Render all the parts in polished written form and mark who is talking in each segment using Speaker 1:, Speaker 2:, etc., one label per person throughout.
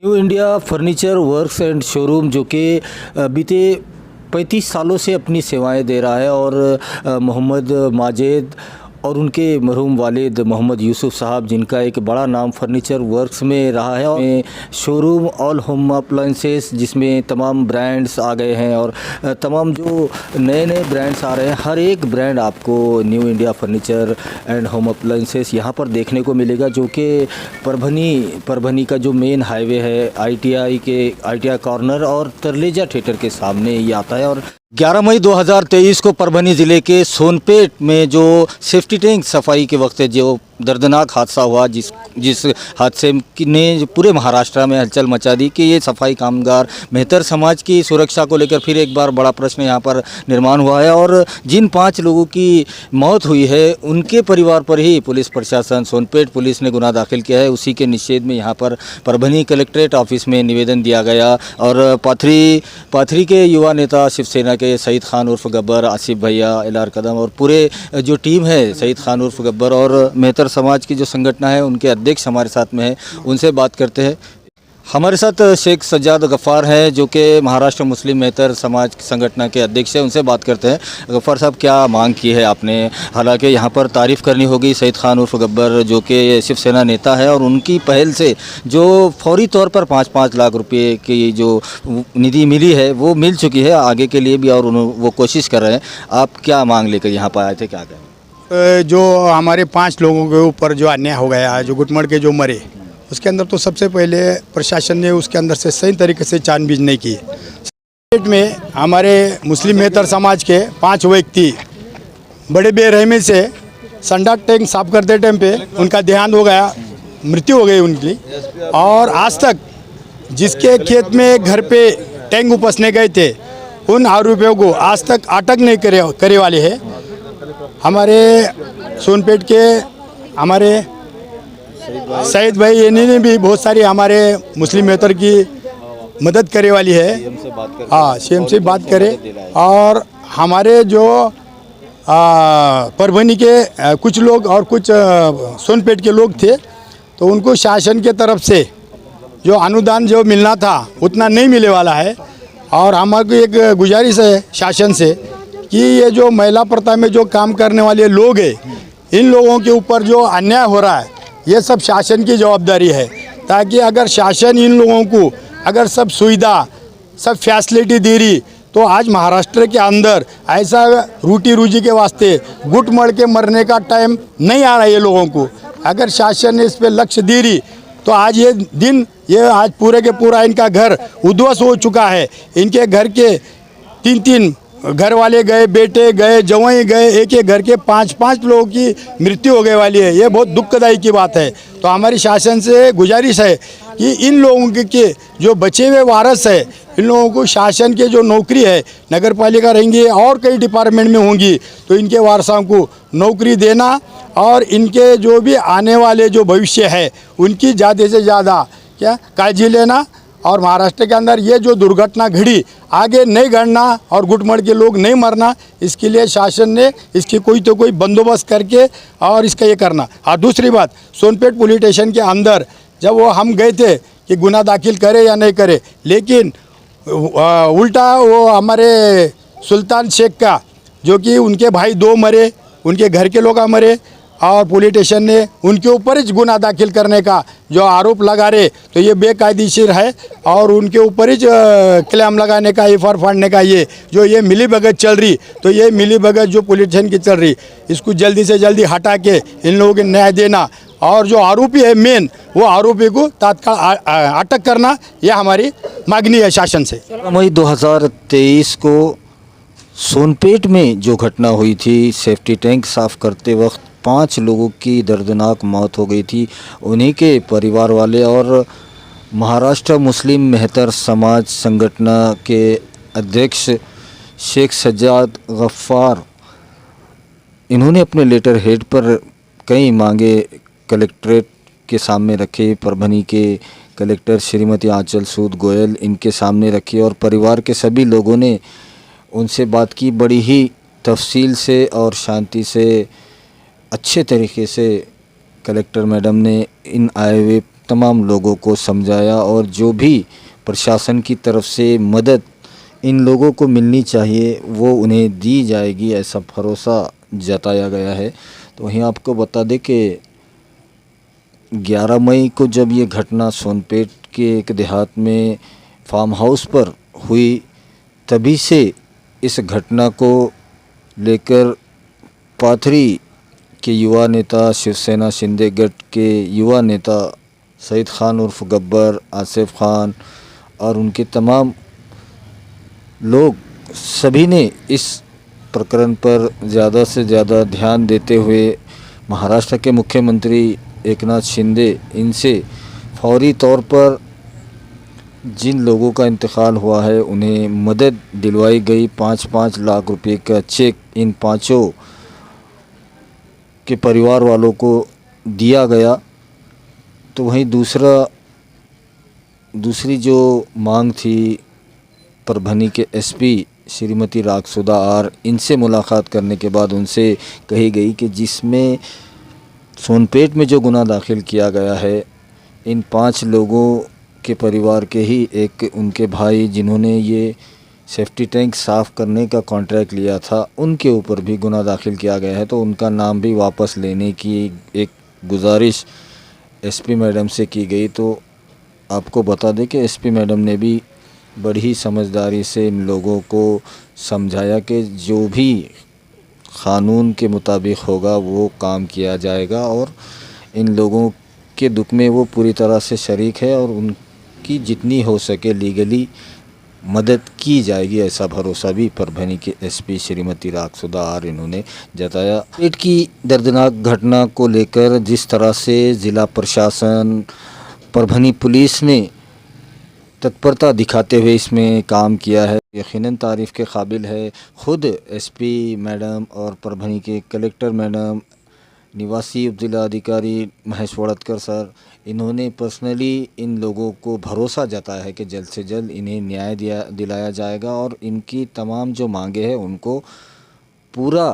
Speaker 1: New India furniture works and showroom जो कि बीते 35 सालों से अपनी सेवाएं दे रहा है और मोहम्मद माजिद और उनके मरहूम वालिद मोहम्मद यूसुफ साहब, जिनका एक बड़ा नाम फर्नीचर वर्क्स में रहा है, और शोरूम ऑल होम अप्लाइंसेस जिसमें तमाम ब्रांड्स आ गए हैं और तमाम जो नए नए ब्रांड्स आ रहे हैं, हर एक ब्रांड आपको new India furniture and home appliances यहाँ पर देखने को मिलेगा, जो कि परभनी का जो मेन हाईवे है ITI कॉर्नर और तरलेजा थिएटर के सामने ये आता है। और 11 मई 2023 को परभनी ज़िले के सोनपेट में जो सेफ्टी टैंक सफाई के वक्त जो दर्दनाक हादसा हुआ, जिस हादसे ने पूरे महाराष्ट्र में हलचल मचा दी कि ये सफाई कामगार मेहतर समाज की सुरक्षा को लेकर फिर एक बार बड़ा प्रश्न यहाँ पर निर्माण हुआ है। और जिन 5 लोगों की मौत हुई है उनके परिवार पर ही पुलिस प्रशासन, सोनपेट पुलिस ने गुनाह दाखिल किया है। उसी के निषेध में यहाँ पर परभनी कलेक्ट्रेट ऑफिस में निवेदन दिया गया और पाथरी के युवा नेता शिवसेना के सईद खान उर्फ गब्बर, आसिफ भैया, LR कदम और पूरे जो टीम है सईद खान उर्फ गब्बर और मेहतर समाज की जो संगठन है उनके अध्यक्ष हमारे साथ में है, उनसे बात करते हैं। हमारे साथ शेख सज्जाद गफ़ार हैं जो कि महाराष्ट्र मुस्लिम मेहतर समाज संगठन के अध्यक्ष हैं, उनसे बात करते हैं। गफ़ार साहब, क्या मांग की है आपने? हालांकि यहाँ पर तारीफ़ करनी होगी सईद खान उर्फ गब्बर जो कि शिवसेना नेता है और उनकी पहल से जो फौरी तौर पर 5-5 लाख रुपये की जो निधि मिली है वो मिल चुकी है, आगे के लिए भी और वो कोशिश कर रहे हैं। आप क्या मांग लेकर यहाँ पर आए थे, क्या कहें?
Speaker 2: जो हमारे 5 लोगों के ऊपर जो अन्याय हो गया है, जो गुटमड़ के जो मरे, उसके अंदर तो सबसे पहले प्रशासन ने उसके अंदर से सही तरीके से छानबीन नहीं की। स्टेट में हमारे मुस्लिम मेहतर समाज के 5 व्यक्ति बड़े बेरहमी से संडास टैंक साफ करते टाइम पे उनका देहांत हो गया, मृत्यु हो गई उनकी। और आज तक जिसके खेत में घर पे टैंक उपसने गए थे उन आरोपियों को आज तक अटक नहीं करे वाले हैं। हमारे सोनपेट के हमारे सईद भाई इन्होंने भी बहुत सारी हमारे मुस्लिम मेहतर की मदद करे वाली है। हाँ, CM से बात करे। और हमारे जो परभनी के कुछ लोग और कुछ सोनपेट के लोग थे, तो उनको शासन के तरफ से जो अनुदान जो मिलना था उतना नहीं मिलने वाला है। और हमारी एक गुजारिश है शासन से कि ये जो महिला प्रथा में जो काम करने वाले लोग हैं, इन लोगों के ऊपर जो अन्याय हो रहा है ये सब शासन की जवाबदारी है, ताकि अगर शासन इन लोगों को अगर सब सुविधा सब फैसिलिटी दे रही तो आज महाराष्ट्र के अंदर ऐसा रोटी रोजी के वास्ते गुट मड़ के मरने का टाइम नहीं आ रहा है। ये लोगों को अगर शासन ने इस पर लक्ष्य दे रही तो आज ये आज पूरे के पूरा इनका घर उद्ध्वस्त हो चुका है। इनके घर के 3-3 घर वाले गए, बेटे गए, जवाई गए, एक घर के 5-5 लोगों की मृत्यु हो गई वाली है। ये बहुत दुखदाई की बात है। तो हमारी शासन से गुजारिश है कि इन लोगों के जो बचे हुए वारस है, इन लोगों को शासन के जो नौकरी है, नगर पालिका रहेंगी और कई डिपार्टमेंट में होंगी, तो इनके वारसों को नौकरी देना और इनके जो भी आने वाले जो भविष्य है उनकी ज़्यादा से ज़्यादा काळजी लेना। और महाराष्ट्र के अंदर ये जो दुर्घटना घड़ी आगे नहीं घड़ना और गुटमड़ के लोग नहीं मरना, इसके लिए शासन ने इसकी कोई बंदोबस्त करके और इसका ये करना। और दूसरी बात, सोनपेट पुलिस स्टेशन के अंदर जब वो हम गए थे कि गुनाह दाखिल करे या नहीं करे, लेकिन उल्टा वो हमारे सुल्तान शेख का जो कि उनके भाई 2 मरे, उनके घर के लोग मरे और पुलिस स्टेशन ने उनके ऊपर ही गुनाह दाखिल करने का जो आरोप लगा रहे, तो ये बेकायदेशीर है। और उनके ऊपर ही क्लेम लगाने का, FIR फाड़ने का ये मिली भगत चल रही, तो ये मिली भगत जो पुलिस स्टेशन की चल रही, इसको जल्दी से जल्दी हटा के इन लोगों को न्याय देना और जो आरोपी है मेन, वो आरोपी को तत्काल अटक करना, यह हमारी मांगनी है शासन से।
Speaker 1: मई 2023 को सोनपेट में जो घटना हुई थी, सेफ्टी टैंक साफ करते वक्त 5 लोगों की दर्दनाक मौत हो गई थी। उन्हीं के परिवार वाले और महाराष्ट्र मुस्लिम मेहतर समाज संगठन के अध्यक्ष शेख सज्जाद गफ़ार, इन्होंने अपने लेटर हेड पर कई मांगे कलेक्ट्रेट के सामने रखे। परभनी के कलेक्टर श्रीमती आंचल सूद गोयल इनके सामने रखी और परिवार के सभी लोगों ने उनसे बात की। बड़ी ही तफसील से और शांति से अच्छे तरीके से कलेक्टर मैडम ने इन आए हुए तमाम लोगों को समझाया और जो भी प्रशासन की तरफ से मदद इन लोगों को मिलनी चाहिए वो उन्हें दी जाएगी, ऐसा भरोसा जताया गया है। तो वहीं आपको बता दें कि 11 मई को जब ये घटना सोनपेट के एक देहात में फार्म हाउस पर हुई, तभी से इस घटना को लेकर पाथरी के युवा नेता, शिवसेना शिंदे गट के युवा नेता सईद खान उर्फ गब्बर, आसिफ खान और उनके तमाम लोग सभी ने इस प्रकरण पर ज़्यादा से ज़्यादा ध्यान देते हुए महाराष्ट्र के मुख्यमंत्री एकनाथ शिंदे इनसे फौरी तौर पर जिन लोगों का इंतकाल हुआ है उन्हें मदद दिलवाई गई। 5-5 लाख रुपए का चेक इन पांचों के परिवार वालों को दिया गया। तो वहीं दूसरी जो मांग थी परभनी के एसपी श्रीमती रागसुदा आर, इनसे मुलाकात करने के बाद उनसे कही गई कि जिसमें सोनपेट में जो गुनाह दाखिल किया गया है, इन 5 लोगों के परिवार के ही एक उनके भाई जिन्होंने ये सेफ्टी टैंक साफ़ करने का कॉन्ट्रैक्ट लिया था, उनके ऊपर भी गुनाह दाखिल किया गया है। तो उनका नाम भी वापस लेने की एक गुजारिश एसपी मैडम से की गई। तो आपको बता दें कि एसपी मैडम ने भी बड़ी समझदारी से इन लोगों को समझाया कि जो भी क़ानून के मुताबिक होगा वो काम किया जाएगा और इन लोगों के दुख में वो पूरी तरह से शरीक है और उनकी जितनी हो सके लीगली मदद की जाएगी, ऐसा भरोसा भी परभनी के एसपी श्रीमती रागसुदा आर इन्होंने जताया। पेट की दर्दनाक घटना को लेकर जिस तरह से ज़िला प्रशासन, परभनी पुलिस ने तत्परता दिखाते हुए इसमें काम किया है, यकीनन तारीफ़ के काबिल है। ख़ुद एसपी मैडम और परभनी के कलेक्टर मैडम, निवासी उपजिला अधिकारी महेश वड़तकर सर, इन्होंने पर्सनली इन लोगों को भरोसा जताया है कि जल्द से जल्द इन्हें न्याय दिलाया जाएगा और इनकी तमाम जो मांगे हैं उनको पूरा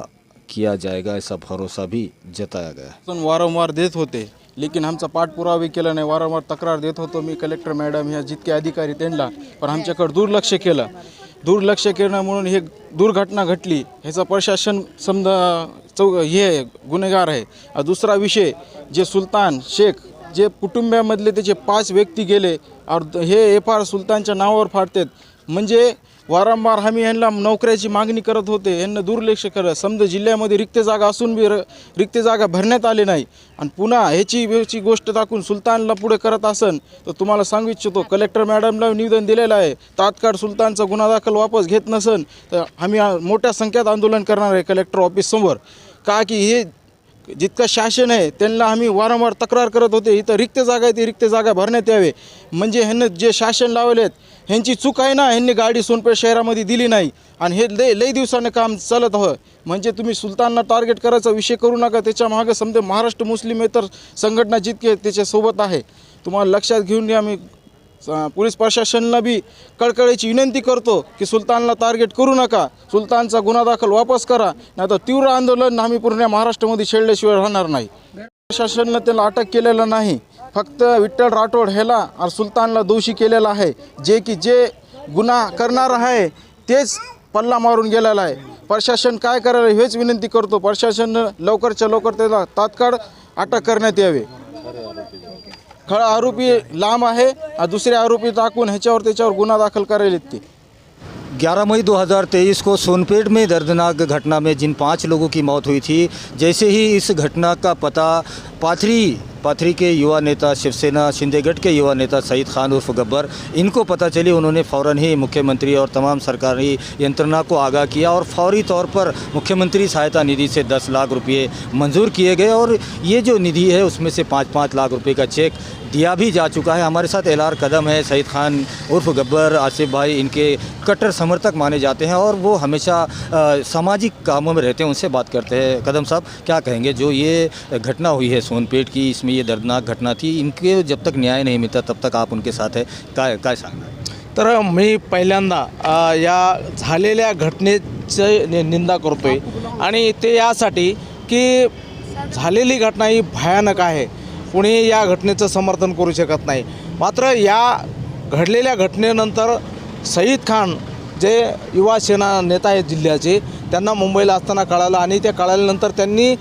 Speaker 1: किया जाएगा, ऐसा भरोसा भी जताया गया है।
Speaker 3: वारंवार देत होते, लेकिन आमचा पाठपुरावा केला नाही। वारंवार तक्रार देत होतो मी कलेक्टर मॅडम ह्या जितके अधिकारी त्यांना, पण आमच्याकडे दुर्लक्ष केलं म्हणून हे दुर्घटना घटली। ह्याचा प्रशासन समजा हे गुन्हेगार आहे। दुसरा विषय जे सुलतान शेख जे कुटुंबामधले त्याचे 5 व्यक्ती गेले और हे एफआर सुलतानच्या नावावर फाडतात। म्हणजे वारंवार आम्ही यांना नोकऱ्याची मागणी करत होते, यांना दुर्लक्ष करत। समजा जिल्ह्यामध्ये रिक्त जागा असून बी रिक्त जागा भरण्यात आले नाही आणि पुन्हा ह्याची गोष्ट टाकून सुलतानला पुढे करत असन तर तुम्हाला सांगू इच्छितो, कलेक्टर मॅडमला निवेदन दिलेलं आहे। तात्काळ सुलतानचा गुन्हा दाखल वापस घेत नसन तर आम्ही मोठ्या संख्येत आंदोलन करणार आहे कलेक्टर ऑफिस समोर। का की हे जितका शासन आहे त्यांना आम्ही वारंवार तक्रार करत होते, इथं रिक्त जागा आहे ती रिक्त जागा भरण्यात यावे। म्हणजे ह्यांनी जे शासन लावलेत ह्यांची चूक आहे ना, ह्यांनी गाडी सोनपेठ शहरामध्ये दिली नाही आणि हे लई दिवसाने काम चालत आहे। म्हणजे तुम्ही सुलतानला टार्गेट करायचा विषय करू नका, त्याच्या मागे समजा महाराष्ट्र मुस्लिमेतर संघटना जितके त्याच्यासोबत आहे, तुम्हाला लक्षात घेऊन आम्ही पोलीस प्रशासनाला बी कळकळीची विनंती करतो की सुलतानला टार्गेट करू नका, सुलतानचा गुन्हा दाखल वापस करा, नाहीतर तीव्र आंदोलन आम्ही पूर्ण महाराष्ट्रामध्ये छेडल्याशिवाय राहणार नाही। प्रशासनाने त्याला अटक केलेलं नाही, फक्त विठ्ठल राठोड ह्याला और सुलतानला दोषी केलेला आहे। जे गुन्हा करणार आहे तेच पल्ला मारून गेलेला आहे। प्रशासन काय करायला हेच विनंती करतो, प्रशासन लवकरच्या लवकर त्याला तात्काळ अटक करण्यात यावे। खरा आरोपी लांब आहे, दुसरे आरोपी टाकून त्याच्यावर गुन्हा दाखल करायला ते।
Speaker 1: 11 मई 2023 को सोनपेट में दर्दनाक घटना में जिन 5 लोगों की मौत हुई थी, जैसे ही इस घटना का पता पाथरी के युवा नेता, शिवसेना शिंदेगढ़ के युवा नेता सईद खान उर्फ गब्बर, इनको पता चली, उन्होंने फ़ौरन ही मुख्यमंत्री और तमाम सरकारी यंत्रणा को आगाह किया और फौरी तौर पर मुख्यमंत्री सहायता निधि से 10 लाख रुपये मंजूर किए गए और ये जो निधि है उसमें से 5-5 लाख रुपए का चेक दिया भी जा चुका है। हमारे साथ एलआर कदम है, सईद खान उर्फ गब्बर, आसिफ भाई इनके कट्टर समर्थक माने जाते हैं और वो हमेशा सामाजिक कामों में रहते हैं। उनसे बात करते हैं। कदम साहब, क्या कहेंगे, जो ये घटना हुई है सोनपेट की, इसमें ये दर्दनाक घटना थी, इनके जब तक न्याय नहीं मिलता तब तक आप उनके साथ है, काय सांगणार?
Speaker 4: तर मी पहिल्यांदा या झालेल्या घटनेची निंदा करतोय आणि ते यासाठी की झालेली घटना ही भयानक आहे। कुणी या घटनेचं समर्थन करू शकत नाही. मात्र या घडलेल्या घटनेनंतर सईद खान जे युवा सेना नेता आहेत जिल्ह्याचे, त्यांना मुंबईला असताना कळालं आणि त्या कळाल्यानंतर त्यांनी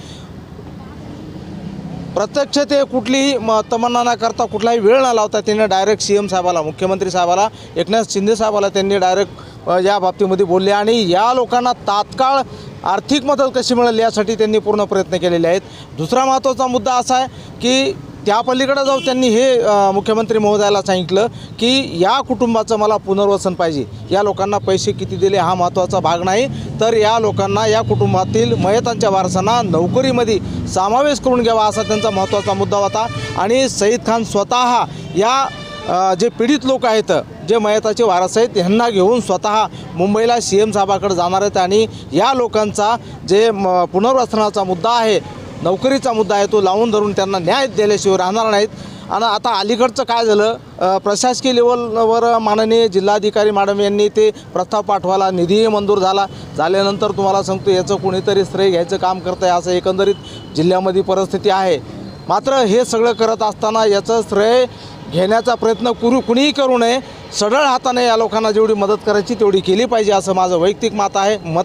Speaker 4: प्रत्यक्ष ते कुठलीही तमन्ना न करता कुठलाही वेळ न लावता त्यांनी डायरेक्ट CM साहेबाला, मुख्यमंत्री साहेबाला, एकनाथ शिंदे साहेबाला त्यांनी डायरेक्ट या बाबतीमध्ये बोलले आणि या लोकांना तात्काळ आर्थिक मदत कशी मिळेल यासाठी त्यांनी पूर्ण प्रयत्न केलेले आहेत. दुसरा महत्त्वाचा मुद्दा असा आहे की त्या पलीकडे जाऊन त्यांनी हे मुख्यमंत्री महोदयाला सांगितलं की या कुटुंबाचं मला पुनर्वसन पाहिजे. या लोकांना पैसे किती दिले हा महत्त्वाचा भाग नाही, तर या लोकांना, या कुटुंबातील मयतांच्या वारसांना नोकरीमध्ये समावेश करून घ्यावा असा त्यांचा महत्त्वाचा मुद्दा होता. आणि सईद खान स्वतः या जे पीडित लोक आहेत, जे मयताचे वारस आहेत, यांना घेऊन स्वतः मुंबईला CM साहेबाकडे जाणार आहेत आणि या लोकांचा जे पुनर्वसनाचा मुद्दा आहे, नोकरीचा मुद्दा आहे, तो लावून धरून त्यांना न्याय दिल्याशिवाय राहणार नाहीत. आणि आता अलीकडचं काय झालं, प्रशासकीय लेवलवर माननीय जिल्हाधिकारी मॅडम यांनी ते प्रस्ताव पाठवायला निधीही मंजूर झाल्यानंतर तुम्हाला सांगतो याचं कोणीतरी श्रेय घ्यायचं काम करतं आहे असं एकंदरीत जिल्ह्यामध्ये परिस्थिती आहे. मात्र हे सगळं करत असताना याचं श्रेय घेण्याचा प्रयत्न कुणीही करू नये. सढळ हाताने या लोकांना जेवढी मदत करायची तेवढी केली पाहिजे असं माझं वैयक्तिक मत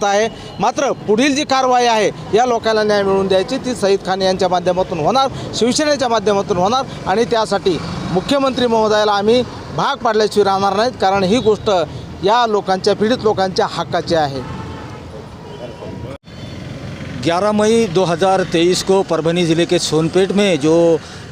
Speaker 4: आहे. मात्र पुढील जी कारवाई आहे या लोकांना न्याय मिळवून द्यायची ती सईद खान यांच्या माध्यमातून होणार, शिवसेनेच्या माध्यमातून होणार आणि त्यासाठी मुख्यमंत्री महोदयाला आम्ही भाग पाडल्याशिवाय राहणार नाहीत, कारण ही गोष्ट या लोकांच्या, पीडित लोकांच्या हक्काची आहे.
Speaker 1: 11 मई 2023 को परभनी ज़िले के सोनपेट में जो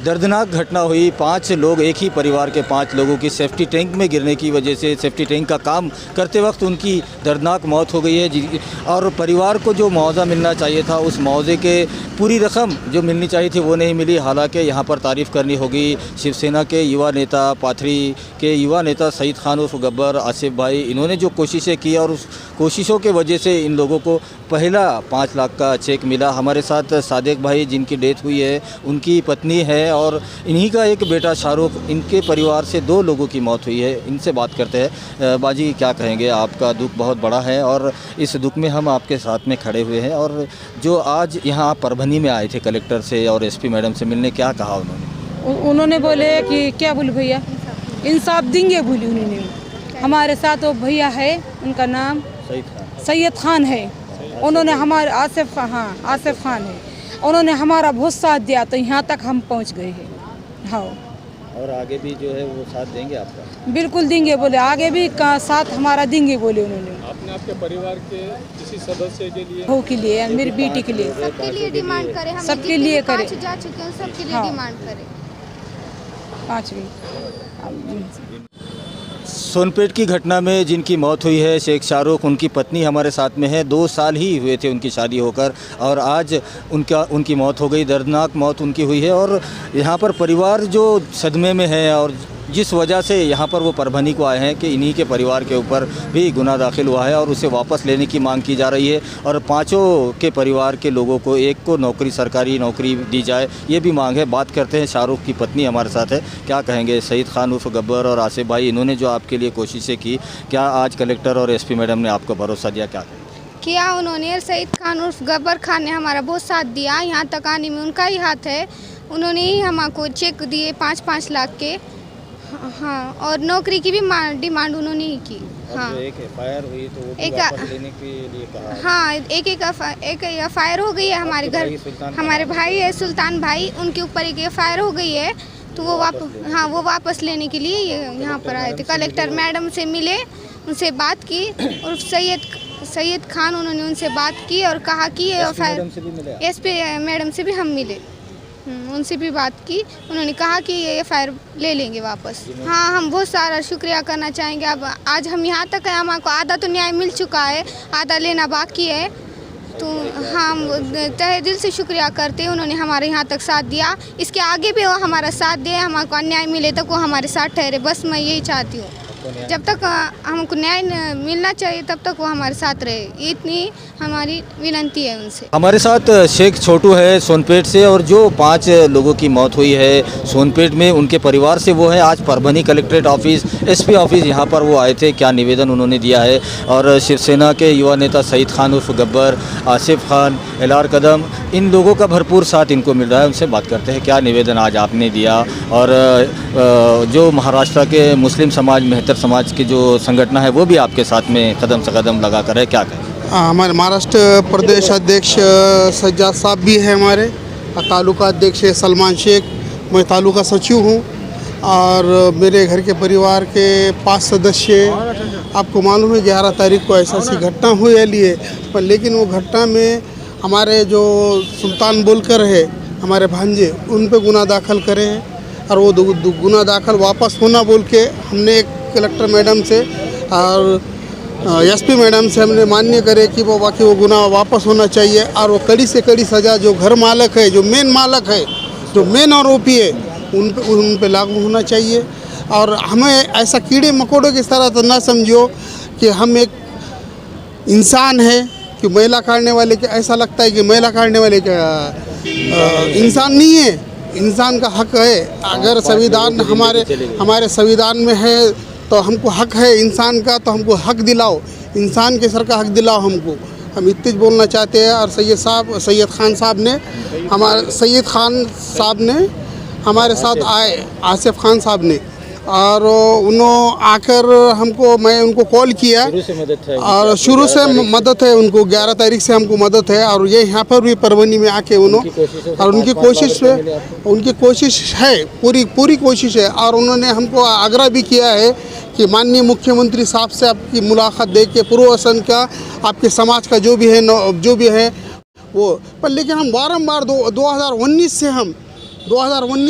Speaker 1: दर्दनाक घटना हुई, 5 लोग, एक ही परिवार के 5 लोगों की सेफ्टी टैंक में गिरने की वजह से, सेफ्टी टैंक का काम करते वक्त उनकी दर्दनाक मौत हो गई है। और परिवार को जो मुआवजा मिलना चाहिए था, उस मुआवजे के पूरी रकम जो मिलनी चाहिए थी वो नहीं मिली। हालांकि यहाँ पर तारीफ़ करनी होगी शिवसेना के युवा नेता, पाथरी के युवा नेता सईद खान उर्फ गब्बर, आसिफ भाई, इन्होंने जो कोशिशें की और उस कोशिशों के वजह से इन लोगों को पहला 5 लाख का चेक मिला। हमारे साथ सादिक भाई जिनकी डेथ हुई है, उनकी पत्नी है और इन्हीं का एक बेटा शाहरुख, इनके परिवार से 2 लोगों की मौत हुई है। इनसे बात करते हैं। बाजी क्या कहेंगे, आपका दुख बहुत बड़ा है और इस दुख में हम आपके साथ में खड़े हुए हैं। और जो आज यहाँ परभनी में आए थे कलेक्टर से और SP मैडम से मिलने, क्या कहा
Speaker 5: उन्होंने बोले कि क्या बोले भैया, इंसाफ देंगे बोली उन्होंने। हमारे साथ वो भैया है, उनका नाम सैयद खान है, उन्होंने हमारे आसिफ खान है, उन्होंने हमारा बहुत साथ दिया तो यहाँ तक हम पहुँच गए हैं। हाँ,
Speaker 1: और आगे भी जो है वो साथ देंगे आपका?
Speaker 5: बिल्कुल देंगे बोले, आगे भी का साथ हमारा देंगे बोले उन्होंने।
Speaker 6: आपने आपके परिवार के किसी सदस्य के लिए,
Speaker 5: बहू के लिए, मेरी बेटी के लिए,
Speaker 7: सबके लिए डिमांड करें, हम
Speaker 5: सबके लिए करें,
Speaker 7: जा चुके हैं, सबके लिए
Speaker 5: हाँ।
Speaker 7: डिमांड करें।
Speaker 5: 5 भी।
Speaker 1: सोनपेट की घटना में जिनकी मौत हुई है, शेख शाहरुख, उनकी पत्नी हमारे साथ में है। 2 साल ही हुए थे उनकी शादी होकर और आज उनकी मौत हो गई। दर्दनाक मौत उनकी हुई है और यहाँ पर परिवार जो सदमे में है और जिस वजह से यहाँ पर वो परभनी को आए हैं कि इन्हीं के परिवार के ऊपर भी गुनाह दाखिल हुआ है और उसे वापस लेने की मांग की जा रही है। और 5 के परिवार के लोगों को, एक को नौकरी, सरकारी नौकरी दी जाए, ये भी मांग है। बात करते हैं, शाहरुख की पत्नी हमारे साथ है। क्या कहेंगे, सईद खान उर्फ गब्बर और आसिफ भाई, इन्होंने जो आपके लिए कोशिशें की, क्या आज कलेक्टर और SP मैडम ने आपको भरोसा दिया? क्या
Speaker 7: किया उन्होंने, सईद खान उर्फ गब्बर खान ने हमारा बहुत साथ दिया, यहाँ तक आने में उनका ही हाथ है। उन्होंने ही हमको चेक दिए 5-5 लाख के। हाँ, और नौकरी की भी डिमांड उन्होंने ही की। हाँ,
Speaker 1: एक FIR हुई तो वो भी वापस लेने के लिए कहा।
Speaker 7: हाँ, एक FIR हो गई है हमारे घर, हमारे भाई है सुल्तान भाई, उनके ऊपर एक FIR हो गई है, तो वो वापस लेने के लिए यहाँ पर आए थे। कलेक्टर मैडम से मिले, उनसे बात की और सैयद खान, उन्होंने उनसे बात की और कहा कि FIR, SP मैडम से भी हम मिले, उनसे भी बात की। उन्होंने कहा कि ये FIR ले लेंगे वापस। हाँ, हम बहुत सारा शुक्रिया करना चाहेंगे। अब आज हम यहाँ तक है, हमको आधा तो न्याय मिल चुका है, आधा लेना बाकी है, तो हम तहे दिल से शुक्रिया करते हैं। उन्होंने हमारे यहाँ तक साथ दिया, इसके आगे भी वो हमारा साथ दे, हमको अन्याय मिले तक वो हमारे साथ ठहरे, बस मैं यही चाहती हूँ। जब तक हमको न्याय मिलना चाहिए तब तक वो हमारे साथ रहे, इतनी हमारी विनती है उनसे।
Speaker 1: हमारे साथ शेख छोटू है सोनपेट से, और जो 5 लोगों की मौत हुई है सोनपेट में, उनके परिवार से वो है। आज Parbhani collectorate office, SP office, यहाँ पर वो आए थे। क्या निवेदन उन्होंने दिया है। और शिवसेना के युवा नेता सईद खान उर्फ गब्बर, आसिफ खान, एलार कदम, इन लोगों का भरपूर साथ इनको मिल रहा है। उनसे बात करते हैं क्या निवेदन आज आपने दिया और जो महाराष्ट्र के मुस्लिम समाज मेहतर समाज की जो संगठन है वो भी आपके साथ में कदम से कदम लगा कर है, क्या कहें?
Speaker 8: हमारे महाराष्ट्र प्रदेश अध्यक्ष सज्जाद साहब भी हैं, हमारे तालुका अध्यक्ष सलमान शेख, मैं तालुका सचिव हूँ और मेरे घर के परिवार के 5 सदस्य, आपको मालूम है 11 तारीख को ऐसी घटना हुई है लिए, पर लेकिन वो घटना में हमारे जो सुल्तान बोलकर है हमारे भांजे, उन पे गुनाह दाखिल करे हैं और वो गुनाह दाखिल वापस होना बोल के हमने एक कलेक्टर मैडम से और एसपी मैडम से हमने मान्य करे कि वो बाकी वो गुनाह वापस होना चाहिए और वो कड़ी से कड़ी सज़ा जो घर मालक है, जो मेन मालक है, जो मेन आरोपी है, उन पे लागू होना चाहिए। और हमें ऐसा कीड़े मकोड़ों की तरह तो ना समझो कि हम एक इंसान है कि महिला काटने वाले के ऐसा लगता है कि महिला काटने वाले का इंसान नहीं है। इंसान का हक है, अगर संविधान हमारे संविधान में है तो हमको हक है इंसान का, तो हमको हक दिलाओ, इंसान के सर का हक दिलाओ हमको। हम इतने बोलना चाहते हैं। और सैयद खान साहब ने हमारे साथ आए, आसिफ खान साहब ने, और उन्होंने आकर मैं उनको कॉल किया और शुरू से मदद है उनको, 11 तारीख से हमको मदद है और ये यहाँ पर भी परवनी में आके और उनकी कोशिश है, पूरी कोशिश है। और उन्होंने हमको आग्रह भी किया है कि माननीय मुख्यमंत्री साहब से आपकी मुलाकात दे के पूर्वसन का आपके समाज का जो भी है वो, पर लेकिन हम बारम्बार 2019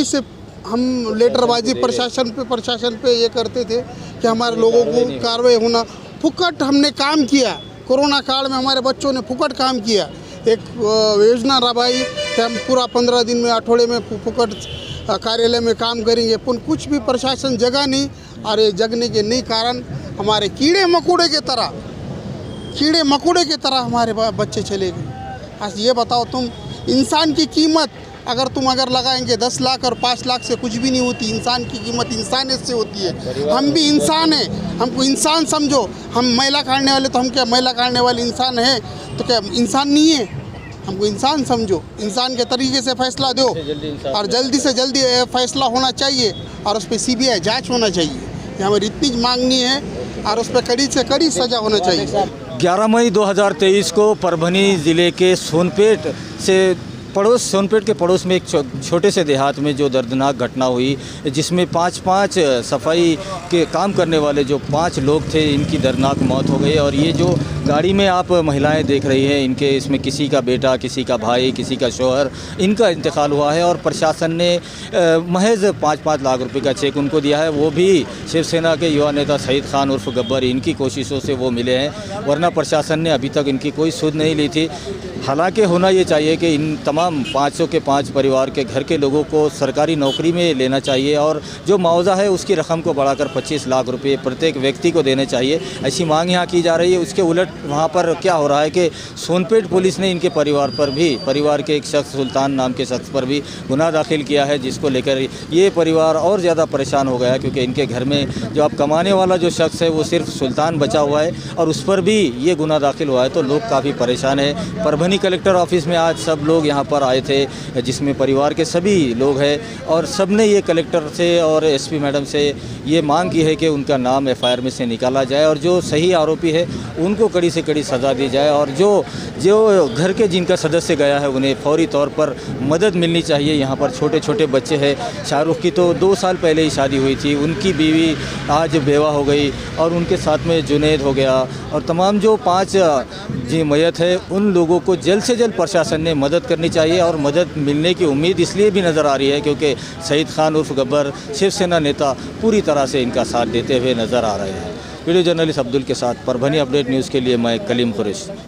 Speaker 8: से हम लेटरबाजी प्रशासन पे ये करते थे कि हमारे लोगों को कार्रवाई होना। फुकट हमने काम किया, कोरोना काल में हमारे बच्चों ने फुकट काम किया, एक योजना रबाई कि हम पूरा 15 दिन में अठवाड़े में फुकट कार्यालय में काम करेंगे, पर कुछ भी प्रशासन जगह नहीं। और ये जगने के नहीं कारण हमारे कीड़े मकोड़े के तरह हमारे बच्चे चले गए। आज ये बताओ तुम, इंसान की कीमत अगर लगाएंगे 10 लाख और 5 लाख से कुछ भी नहीं होती। इंसान की कीमत इंसानियत से होती है। हम भी इंसान हैं, हमको इंसान समझो। हम महिला काटने वाले तो हम क्या महिला काटने वाले इंसान हैं तो क्या इंसान नहीं है? हमको इंसान समझो, इंसान के तरीके से फैसला दो और जल्दी से जल्दी फैसला होना चाहिए और उस पर CBI जाँच होना चाहिए। ये हमारी इतनी मांगनी है और उस पर कड़ी से कड़ी सज़ा होना चाहिए।
Speaker 1: 11 मई 2023 को परभनी ज़िले के सोनपेट के पड़ोस में एक छोटे से देहात में जो दर्दनाक घटना हुई, जिसमें 5 सफाई के काम करने वाले जो 5 लोग थे, इनकी दर्दनाक मौत हो गई। और ये जो गाड़ी में आप महिलाएं देख रही हैं, इसमें किसी का बेटा, किसी का भाई, किसी का शौहर, इनका इंतकाल हुआ है। और प्रशासन ने महज 5-5 लाख रुपए का चेक उनको दिया है। वो भी शिवसेना के युवा नेता सईद खान उर्फ गब्बर, इनकी कोशिशों से वो मिले हैं, वरना प्रशासन ने अभी तक इनकी कोई सुध नहीं ली थी। हालांकि होना ये चाहिए कि इन तमाम 500 के 5 परिवार के घर के लोगों को सरकारी नौकरी में लेना चाहिए और जो मुआवजा है उसकी रकम को बढ़ाकर 25 लाख रुपए प्रत्येक व्यक्ति को देने चाहिए, ऐसी मांग यहाँ की जा रही है। उसके उलट वहाँ पर क्या हो रहा है कि सोनपेट पुलिस ने इनके परिवार के एक शख्स, सुल्तान नाम के शख्स पर भी गुनाह दाखिल किया है, जिसको लेकर ये परिवार और ज़्यादा परेशान हो गया है। क्योंकि इनके घर में जो अब कमाने वाला जो शख्स है वो सिर्फ सुल्तान बचा हुआ है और उस पर भी ये गुनाह दाखिल हुआ है, तो लोग काफ़ी परेशान है। परभनी कलेक्टर ऑफिस में आज सब लोग यहाँ पर आए थे, जिसमें परिवार के सभी लोग हैं और सब ने ये कलेक्टर से और एसपी मैडम से ये मांग की है कि उनका नाम FIR में से निकाला जाए और जो सही आरोपी है उनको कड़ी से कड़ी सज़ा दी जाए। और जो घर के जिनका सदस्य गया है उन्हें फौरी तौर पर मदद मिलनी चाहिए। यहाँ पर छोटे छोटे बच्चे हैं, शाहरुख की तो 2 साल पहले ही शादी हुई थी, उनकी बीवी आज बेवा हो गई और उनके साथ में जुनैद हो गया और तमाम जो 5 जी मयत है, उन लोगों को जल्द से जल्द प्रशासन ने मदद करनी चाहिए। और मदद मिलने की उम्मीद इसलिए भी नज़र आ रही है क्योंकि सईद खान उर्फ गब्बर शिवसेना नेता पूरी तरह से इनका साथ देते हुए नज़र आ रहे हैं। वीडियो जर्नलिस्ट अब्दुल के साथ परभनी अपडेट न्यूज़ के लिए मैं कलीम कुरैशी।